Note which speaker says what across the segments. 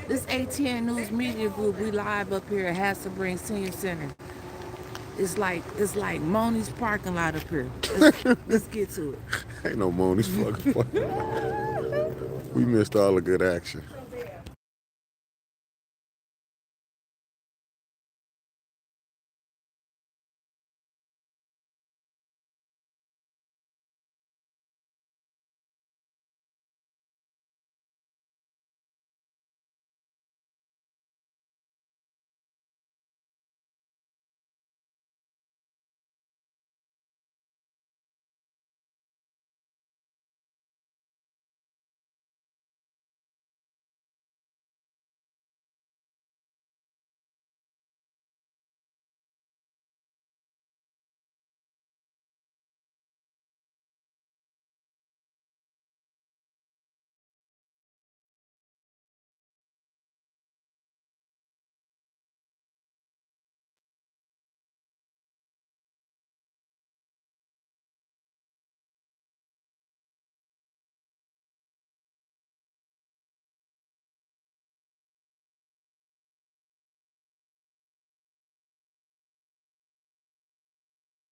Speaker 1: This ATN News Media Group, we live up here at Hasslebring Senior Center. It's like Moni's parking lot up here. Let's get to it.
Speaker 2: Ain't no Moni's fucking fun. We missed all the good action.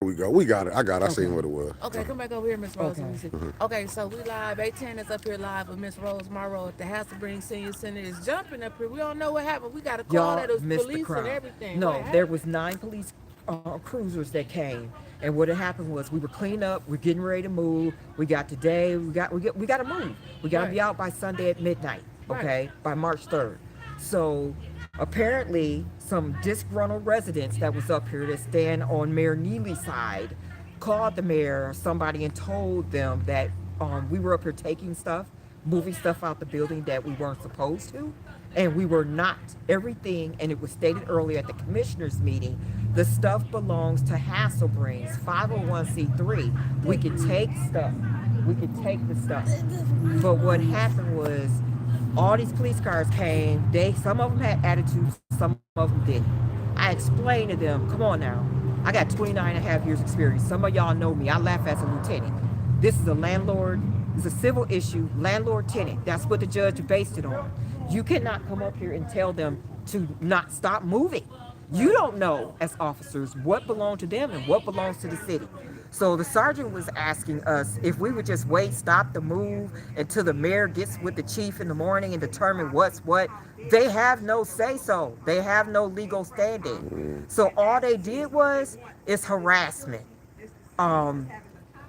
Speaker 2: We go. We got it. I got it. I seen what it was.
Speaker 1: Okay, come back over here, Miss Rose.
Speaker 3: Okay.
Speaker 1: Let me see. Okay, so we live. A10 is up here live with Miss Rose Morrow at the Hasselbring Senior Center. Is jumping up here. We don't know what happened. We got a call
Speaker 3: Y'all
Speaker 1: that it was
Speaker 3: missed the
Speaker 1: police and
Speaker 3: crowd.
Speaker 1: everything.
Speaker 3: No, there was 9 police cruisers that came, and what had happened was we were cleaning up, we're getting ready to move. We got today, we got to move. We got to
Speaker 1: Right.
Speaker 3: be out by Sunday at midnight. Okay,
Speaker 1: Right.
Speaker 3: by March 3rd. So apparently, some disgruntled residents that was up here that stand on Mayor Neely's side called the mayor or somebody and told them that we were up here taking stuff, moving stuff out the building that we weren't supposed to. And we were not. Everything, and it was stated earlier at the commissioners meeting, the stuff belongs to Hasselbring's 501c3. We could take stuff. We could take the stuff. But what happened was all these police cars came. Some of them had attitudes, some of them didn't. I explained to them, come on now. I got 29 and a half years experience. Some of y'all know me. I laugh as a lieutenant. This is a landlord, it's a civil issue, landlord tenant. That's what the judge based it on. You cannot come up here and tell them to not stop moving. You don't know, as officers, what belongs to them and what belongs to the city. So the sergeant was asking us if we would just wait, stop the move until the mayor gets with the chief in the morning and determine what's what. They have no say so. They have no legal standing. So all they did was is harassment. Um,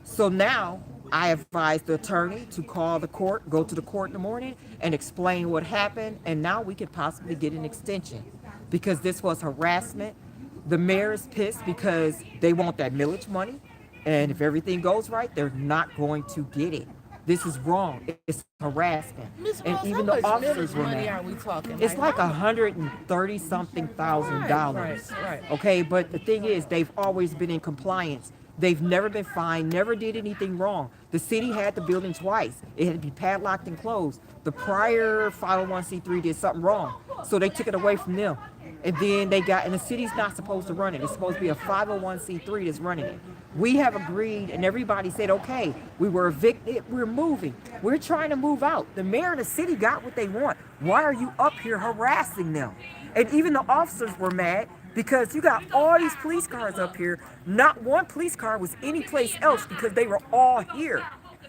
Speaker 3: so now I advised the attorney to call the court, go to the court in the morning and explain what happened. And now we could possibly get an extension because this was harassment. The mayor is pissed because they want that millage money. And if everything goes right, they're not going to get it. This is wrong. It's harassment.
Speaker 1: Miss
Speaker 3: And
Speaker 1: Rose,
Speaker 3: even
Speaker 1: how
Speaker 3: the
Speaker 1: much
Speaker 3: officers
Speaker 1: millage
Speaker 3: were
Speaker 1: money
Speaker 3: mad.
Speaker 1: are we talking?
Speaker 3: It's like
Speaker 1: how-
Speaker 3: 130 something thousand dollars.
Speaker 1: Right.
Speaker 3: Okay, but the thing is, they've always been in compliance. They've never been fined, never did anything wrong. The city had the building twice. It had to be padlocked and closed. The prior 501c3 did something wrong, so they took it away from them. And then and the city's not supposed to run it. It's supposed to be a 501c3 that's running it. We have agreed, and everybody said, okay, we were evicted, we're moving. We're trying to move out. The mayor and the city got what they want. Why are you up here harassing them? And even the officers were mad because you got all these police cars up here. Not one police car was anyplace else because they were all here.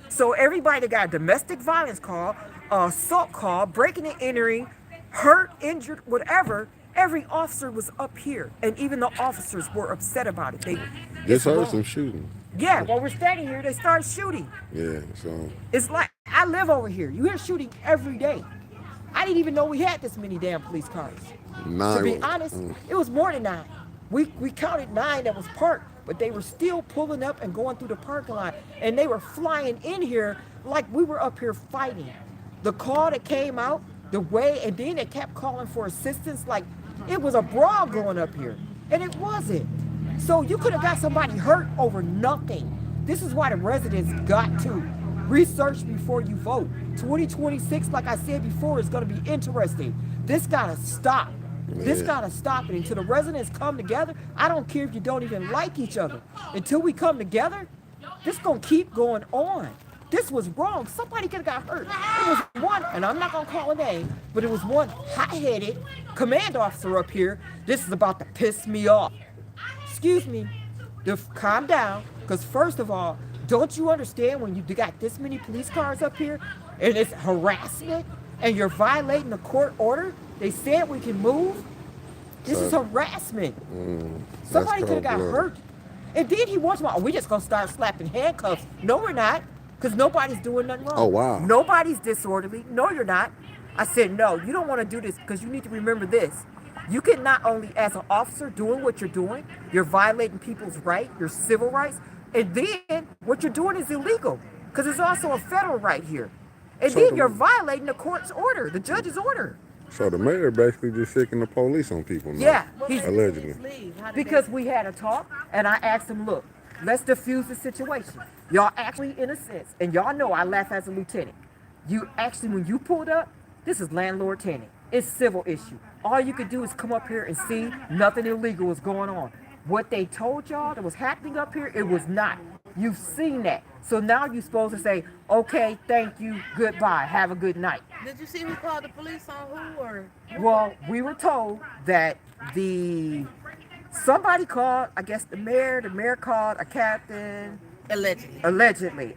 Speaker 3: So everybody that got a domestic violence call, assault call, breaking and entering, hurt, injured, whatever, every officer was up here. And even the officers were upset about it.
Speaker 2: Just heard
Speaker 3: wrong.
Speaker 2: some shooting.
Speaker 3: Yeah, while we're standing here, they started shooting.
Speaker 2: Yeah, so
Speaker 3: It's like, I live over here. You hear shooting every day. I didn't even know we had this many damn police cars. To be honest, it was more than 9. We counted 9 that was parked, but they were still pulling up and going through the parking lot. And they were flying in here like we were up here fighting. The call that came out, the way, and then they kept calling for assistance like it was a brawl going up here. And it wasn't. So you could have got somebody hurt over nothing. This is why the residents got to research before you vote. 2026, like I said before, is going to be interesting. This got to stop. This got to stop it until the residents come together. I don't care if you don't even like each other. Until we come together, this going to keep going on. this was wrong. Somebody could have got hurt. It was one, and I'm not gonna call a name, but it was one hot-headed command officer up here. This is about to piss me off. Excuse me. Calm down, because first of all, don't you understand when you got this many police cars up here and it's harassment and you're violating the court order? They said we can move. This is harassment. Somebody could have got hurt. And then he wants to, we just gonna start slapping handcuffs. No, we're not, because nobody's doing nothing wrong.
Speaker 2: Oh, wow.
Speaker 3: Nobody's disorderly. No, you're not. I said, no, you don't want to do this because you need to remember this. You can not only, as an officer, doing what you're doing, you're violating people's right, your civil rights, and then what you're doing is illegal because it's also a federal right here. And then you're violating the court's order, the judge's order.
Speaker 2: So the mayor basically just sicking the police on people now.
Speaker 3: Yeah,
Speaker 2: allegedly.
Speaker 3: Because we had a talk, and I asked him, look, let's diffuse the situation. Y'all actually, in a sense, and y'all know I laugh as a lieutenant. You actually, when you pulled up, this is landlord-tenant. It's civil issue. All you could do is come up here and see nothing illegal is going on. What they told y'all that was happening up here, it was not. You've seen that. So now you're supposed to say, okay, thank you, goodbye, have a good night.
Speaker 1: Did you see who called the police on who or?
Speaker 3: Well, we were told that somebody called, I guess the mayor called a captain. Allegedly.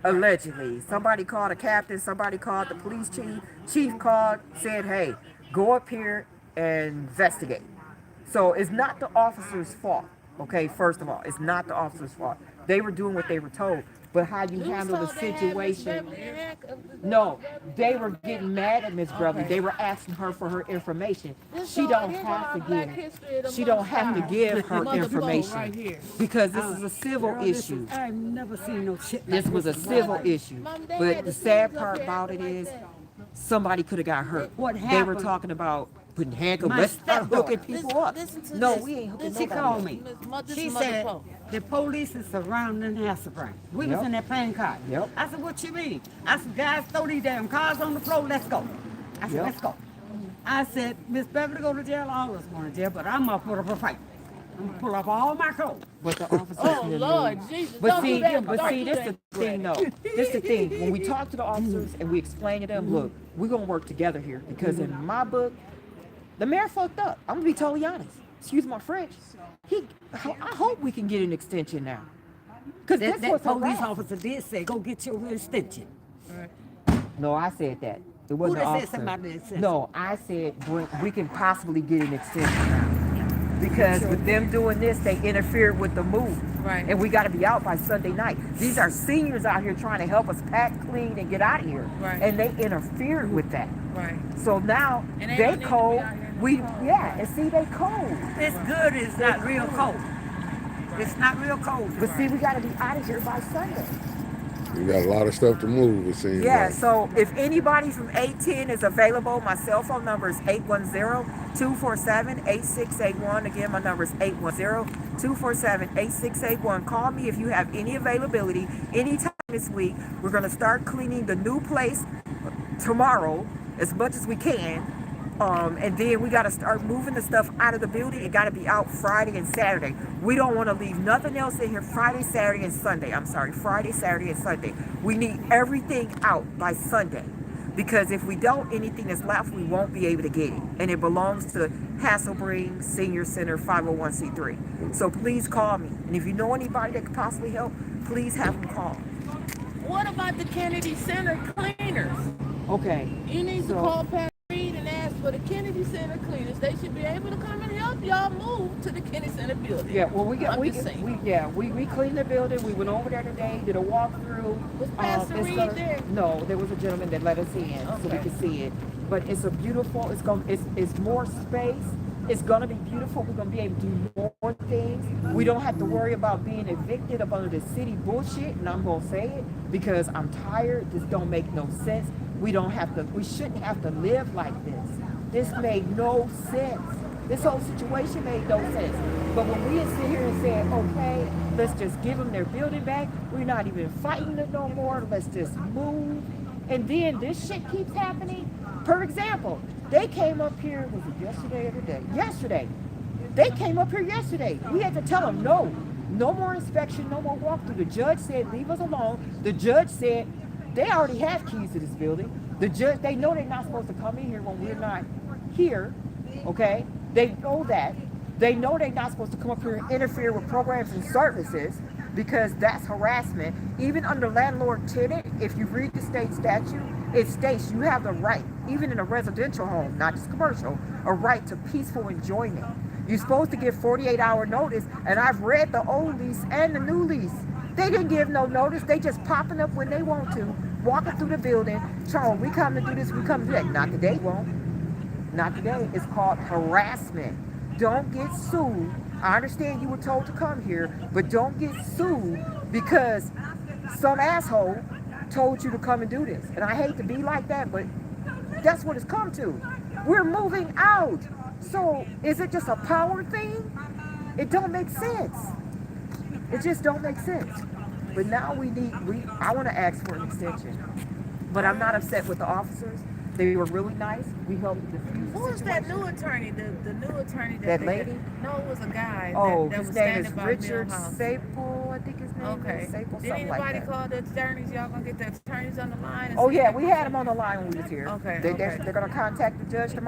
Speaker 3: Somebody called a captain, somebody called the police chief. Chief called, said, hey, go up here and investigate. So it's not the officer's fault, okay, first of all. It's not the officer's fault. They were doing what they were told. But how you handle the situation. No, they were getting mad at Miss Beverly. They were asking her for her information. She don't have to give. She don't have to give her information because this is a civil issue.
Speaker 4: I've never seen no shit.
Speaker 3: This was a civil issue. But the sad part about it is somebody could have got hurt.
Speaker 4: What
Speaker 3: They
Speaker 4: happened?
Speaker 3: were talking about putting handcuffs.
Speaker 4: My
Speaker 3: Let's start hooking
Speaker 4: stepdaughter.
Speaker 3: people up. No, we ain't hooking
Speaker 4: She
Speaker 3: nobody
Speaker 4: called
Speaker 3: up.
Speaker 4: me.
Speaker 1: This
Speaker 4: She
Speaker 1: is Mother
Speaker 4: said
Speaker 1: Poe.
Speaker 4: the police is surrounding Hasslebring. We
Speaker 3: Yep.
Speaker 4: was in that plane car.
Speaker 3: Yep.
Speaker 4: I said, what you mean? I said, guys, throw these damn cars on the floor. Let's go. I said,
Speaker 3: Yep.
Speaker 4: let's go. I said, Miss Beverly go to jail. All of us going to jail, but I'm gonna put up a fight. I'm gonna pull up all my clothes.
Speaker 3: But the officers
Speaker 1: Oh
Speaker 3: didn't
Speaker 1: Lord,
Speaker 3: move.
Speaker 1: Jesus!
Speaker 3: But
Speaker 1: don't
Speaker 3: see,
Speaker 1: do that.
Speaker 3: but
Speaker 1: Don't
Speaker 3: see,
Speaker 1: do
Speaker 3: this
Speaker 1: that.
Speaker 3: the thing, though. This the thing. When we talk to the officers and we explain to them, look, we're gonna work together here because in my book, the mayor fucked up. I'm gonna be totally honest. Excuse my French. I hope we can get an extension now. Because
Speaker 4: That,
Speaker 3: this was
Speaker 4: police
Speaker 3: harassment.
Speaker 4: officer did say, go get your extension.
Speaker 3: No, I said that. It wasn't the
Speaker 4: that said
Speaker 3: officer.
Speaker 4: somebody that said
Speaker 3: No, I said we can possibly get an extension now. Because with them doing this, they interfered with the move.
Speaker 1: Right.
Speaker 3: And we got to be out by Sunday night. These are seniors out here trying to help us pack, clean, and get out of here.
Speaker 1: Right.
Speaker 3: And they interfered with that.
Speaker 1: Right.
Speaker 3: So now
Speaker 1: And they
Speaker 3: they
Speaker 1: don't need to be
Speaker 3: cold.
Speaker 1: out here no
Speaker 3: We
Speaker 1: more.
Speaker 3: and see they cold.
Speaker 4: It's good. It's not real cold. It's not real cold.
Speaker 3: But see, we got to be out of here by Sunday.
Speaker 2: We got a lot of stuff to move, it seems
Speaker 3: Yeah,
Speaker 2: like.
Speaker 3: so if anybody from 810 is available, my cell phone number is 810-247-8681. Again, my number is 810-247-8681. Call me if you have any availability anytime this week. We're going to start cleaning the new place tomorrow as much as we can. And then we got to start moving the stuff out of the building. It got to be out Friday and Saturday. We don't want to leave nothing else in here Friday, Saturday, and Sunday. I'm sorry, Friday, Saturday, and Sunday. We need everything out by Sunday. Because if we don't, anything that's left, we won't be able to get it. And it belongs to Hasslebring Senior Center 501c3. So please call me. And if you know anybody that could possibly help, please have them call.
Speaker 1: What about the Kennedy Center cleaners?
Speaker 3: Okay.
Speaker 1: You need to
Speaker 3: So-
Speaker 1: call Pat Reed and ask for the Kennedy Center cleaners. They should be able to come and help y'all move to the Kennedy Center building.
Speaker 3: Yeah, well, we
Speaker 1: just saying.
Speaker 3: cleaned the building. We went over there today, did a walkthrough.
Speaker 1: Was Pastor
Speaker 3: it's
Speaker 1: Reed there?
Speaker 3: No, there was a gentleman that let us in so we
Speaker 1: Okay.
Speaker 3: could see it. But it's a beautiful. It's more space. It's gonna be beautiful. We're gonna be able to do more things. We don't have to worry about being evicted up under the city bullshit. And I'm gonna say it because I'm tired. This don't make no sense. We shouldn't have to live like this. This made no sense. This whole situation made no sense. But when we sit here and say, okay, let's just give them their building back. We're not even fighting it no more. Let's just move. And then this shit keeps happening. For example, they came up here, was it yesterday or today? Yesterday. They came up here yesterday. We had to tell them, no more inspection, no more walkthrough. The judge said, leave us alone. The judge said, They already have keys to this building. The judge, they know they're not supposed to come in here when we're not here. Okay? They know that. They know they're not supposed to come up here and interfere with programs and services because that's harassment. Even under landlord-tenant, if you read the state statute, it states you have the right, even in a residential home, not just commercial, a right to peaceful enjoyment. You're supposed to give 48-hour notice, and I've read the old lease and the new lease. They didn't give no notice. They just popping up when they want to, walking through the building, Charles, we come to do this, we come to do that. Not today, won't. Not today. It's called harassment. Don't get sued. I understand you were told to come here, but don't get sued because some asshole told you to come and do this. And I hate to be like that, but that's what it's come to. We're moving out. So is it just a power thing? It don't make sense. It just don't make sense. But now I want to ask for an extension. But I'm not upset with the officers. They were really nice. We helped defuse the
Speaker 1: Who was that
Speaker 3: situation.
Speaker 1: new attorney? The new attorney
Speaker 3: That
Speaker 1: they
Speaker 3: lady?
Speaker 1: got? No, it was a guy.
Speaker 3: Oh,
Speaker 1: that
Speaker 3: his
Speaker 1: was
Speaker 3: name is
Speaker 1: standing by
Speaker 3: Richard
Speaker 1: Millhouse.
Speaker 3: Saple. I think his name
Speaker 1: Okay.
Speaker 3: is Saple,
Speaker 1: Did
Speaker 3: something like
Speaker 1: anybody
Speaker 3: that.
Speaker 1: call the attorneys? Y'all gonna get the attorneys on the line? And
Speaker 3: Oh
Speaker 1: see
Speaker 3: yeah,
Speaker 1: if
Speaker 3: we had him on the line when we was here.
Speaker 1: Okay,
Speaker 3: They're
Speaker 1: okay.
Speaker 3: gonna contact the judge tomorrow.